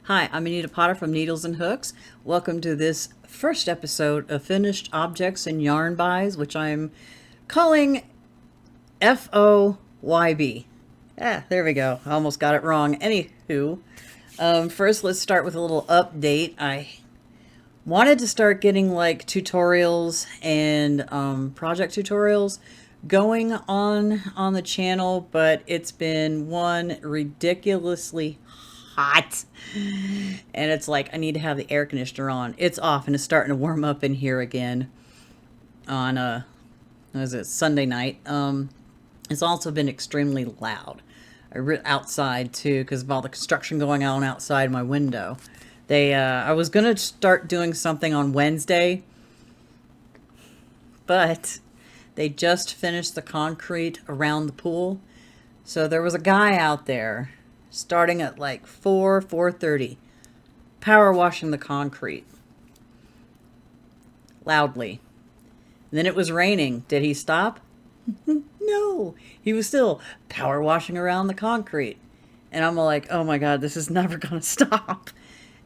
Hi, I'm Anita Potter from Needles and Hooks. Welcome to this first episode of Finished Objects and Yarn Buys, which I'm calling FOYB. There we go. I almost got it wrong. Anywho, first let's start with a little update. I wanted to start getting like tutorials and project tutorials going on the channel, but it's been one ridiculously hot, and it's like I need to have the air conditioner on. It's off and it's starting to warm up in here again on what is it, Sunday night. It's also been extremely loud outside too because of all the construction going on outside my window. I was gonna start doing something on Wednesday, but they just finished the concrete around the pool, so there was a guy out there starting at like 4:30, power washing the concrete loudly. And then it was raining. Did he stop? No, he was still power washing around the concrete. And I'm like, oh my God, this is never gonna stop.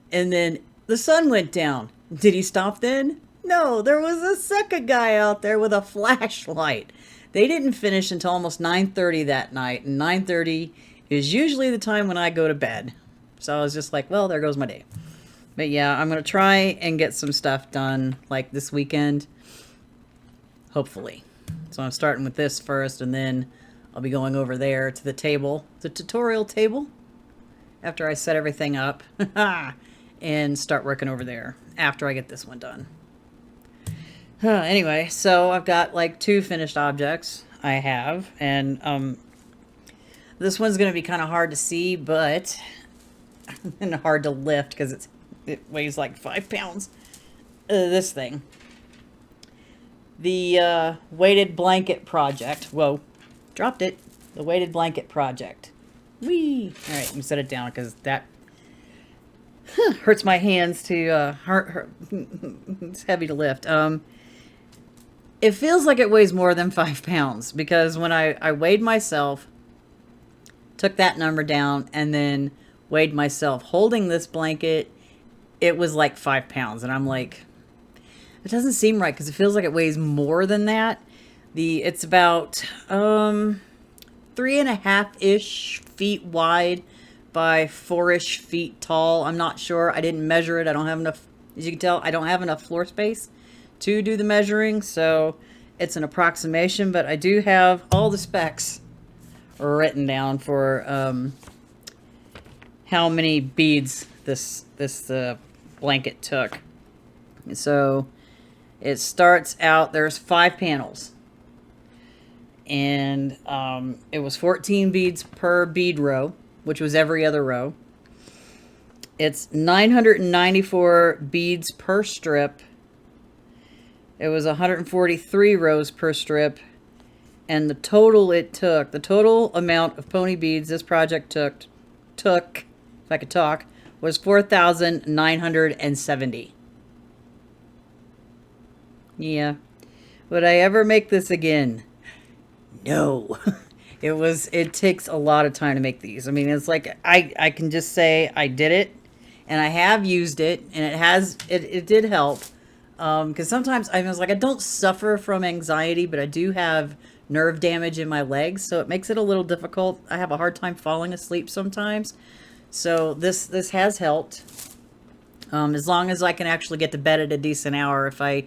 And then the sun went down. Did he stop then? No, there was a second guy out there with a flashlight. They didn't finish until almost 9:30 that night, and 9:30 is usually the time when I go to bed. So I was just like, well, there goes my day. But yeah, I'm going to try and get some stuff done like this weekend, hopefully. So I'm starting with this first, and then I'll be going over there to the table, the tutorial table, after I set everything up and start working over there after I get this one done. Anyway, so I've got like 2 finished objects I have, and this one's going to be kind of hard to see, but and hard to lift because it weighs like 5 pounds. This thing. The weighted blanket project. Whoa, dropped it. The weighted blanket project. Whee! All right, let me set it down because that hurts my hands to it's heavy to lift. It feels like it weighs more than 5 pounds because when I weighed myself, took that number down, and then weighed myself holding this blanket, it was like 5 pounds. And I'm like, it doesn't seem right because it feels like it weighs more than that. It's about 3.5-ish feet wide by 4-ish feet tall. I'm not sure. I didn't measure it. I don't have enough, as you can tell, I don't have enough floor space to do the measuring. So it's an approximation, but I do have all the specs written down for how many beads this blanket took. So it starts out, there's 5 panels, and it was 14 beads per bead row, which was every other row. It's 994 beads per strip. It was 143 rows per strip. And the total amount of pony beads this project took, if I could talk, was 4,970. Yeah. Would I ever make this again? No. It takes a lot of time to make these. I mean, it's like, I can just say I did it, and I have used it, and it did help. Because sometimes I was like, I don't suffer from anxiety, but I do have nerve damage in my legs, so it makes it a little difficult. I have a hard time falling asleep sometimes, so this has helped. As long as I can actually get to bed at a decent hour. If I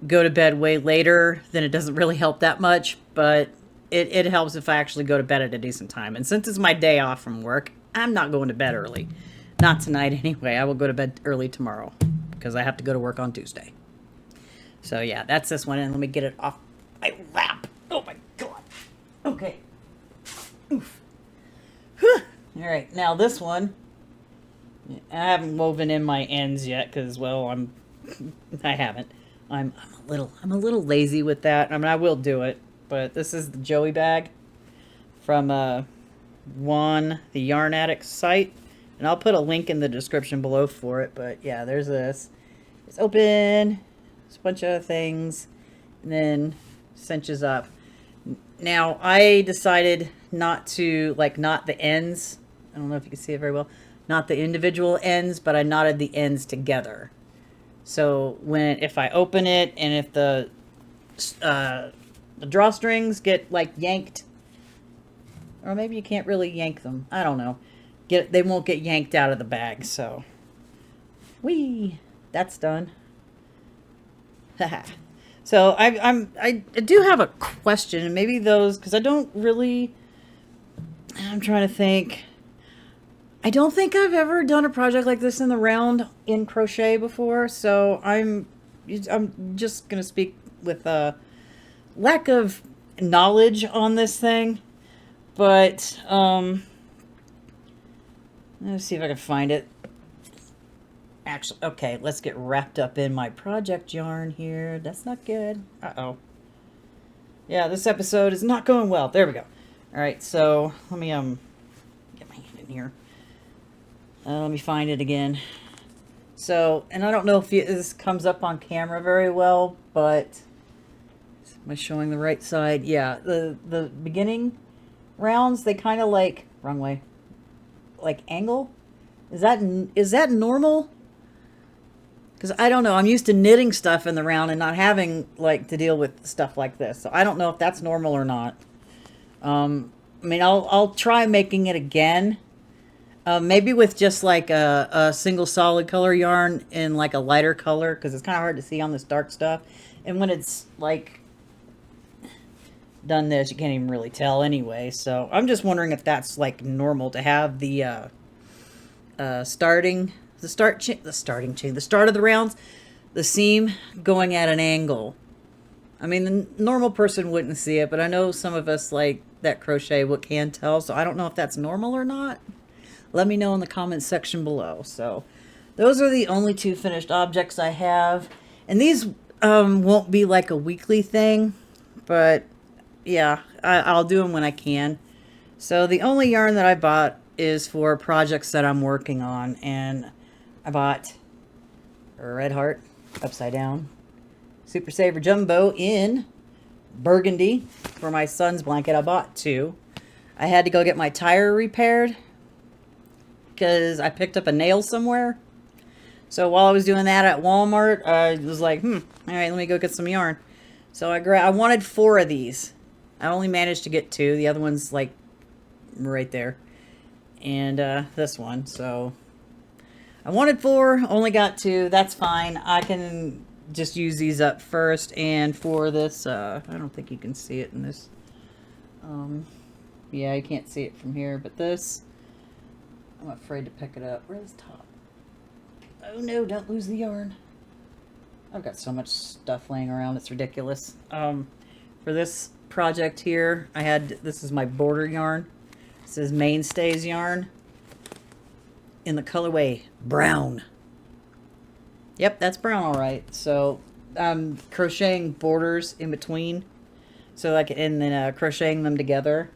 go to bed way later, then it doesn't really help that much, but it helps if I actually go to bed at a decent time. And since it's my day off from work, I'm not going to bed early. Not tonight anyway. I will go to bed early tomorrow because I have to go to work on Tuesday. So yeah, that's this one, and let me get it off my lap. Oh my God. Okay. Oof. Whew. All right, now this one, I haven't woven in my ends yet because, well, I haven't. I'm a little lazy with that. I mean, I will do it, but this is the Joey bag from the Yarn Addict site, and I'll put a link in the description below for it. But yeah, there's this. It's open. It's a bunch of things, and then cinches up. Now, I decided not to, like, knot the ends. I don't know if you can see it very well. not the individual ends, but I knotted the ends together. So if I open it and if the drawstrings get like yanked, or maybe you can't really yank them, I don't know, they won't get yanked out of the bag. So that's done. So I do have a question, and maybe those, because I'm trying to think. I don't think I've ever done a project like this in the round in crochet before, so I'm just gonna speak with a lack of knowledge on this thing. But let's see if I can find it. Actually, okay, let's get wrapped up in my project yarn here. That's not good. Uh-oh. Yeah, this episode is not going well. There we go. All right, so let me get my hand in here. Let me find it again. So, and I don't know if this comes up on camera very well, but am I showing the right side? Yeah, the beginning rounds, they kind of like, wrong way, like angle. Is that normal? Because I don't know. I'm used to knitting stuff in the round and not having like to deal with stuff like this. So I don't know if that's normal or not. I mean, I'll try making it again. Maybe with just like a single solid color yarn in like a lighter color, because it's kind of hard to see on this dark stuff. And when it's like done this, you can't even really tell anyway. So I'm just wondering if that's like normal to have the start of the rounds, the seam going at an angle. I mean, the normal person wouldn't see it, but I know some of us like that crochet can tell. So I don't know if that's normal or not. Let me know in the comments section below. So those are the only two finished objects I have. And these won't be like a weekly thing, but yeah, I'll do them when I can. So the only yarn that I bought is for projects that I'm working on. And I bought a Red Heart upside down Super Saver Jumbo in burgundy for my son's blanket. I bought two. I had to go get my tire repaired because I picked up a nail somewhere. So while I was doing that at Walmart, I was like, all right, let me go get some yarn. So I wanted 4 of these. I only managed to get 2. The other one's like right there. And this one. So I wanted 4, only got 2. That's fine. I can just use these up first. And for this, I don't think you can see it in this. Yeah, you can't see it from here, but this, I'm afraid to pick it up. Where's the top? Oh no, don't lose the yarn. I've got so much stuff laying around, it's ridiculous. For this project here, this is my border yarn. This is Mainstays yarn in the colorway brown. Yep, that's brown, all right. So I'm crocheting borders in between, so and then crocheting them together.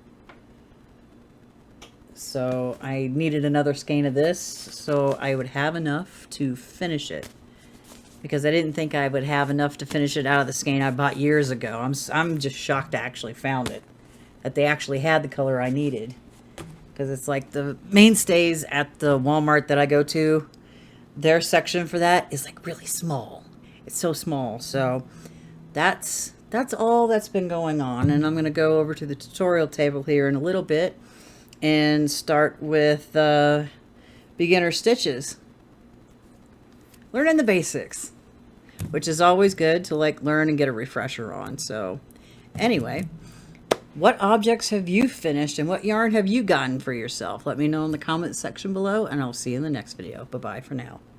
So I needed another skein of this so I would have enough to finish it, because I didn't think I would have enough to finish it out of the skein I bought years ago. I'm just shocked I actually found it, that they actually had the color I needed, because it's like the Mainstays at the Walmart that I go to, their section for that is like really small. It's so small. So that's all that's been going on. And I'm going to go over to the tutorial table here in a little bit and start with beginner stitches. Learning the basics, which is always good to like learn and get a refresher on. So anyway, what objects have you finished and what yarn have you gotten for yourself? Let me know in the comments section below, and I'll see you in the next video. Bye-bye for now.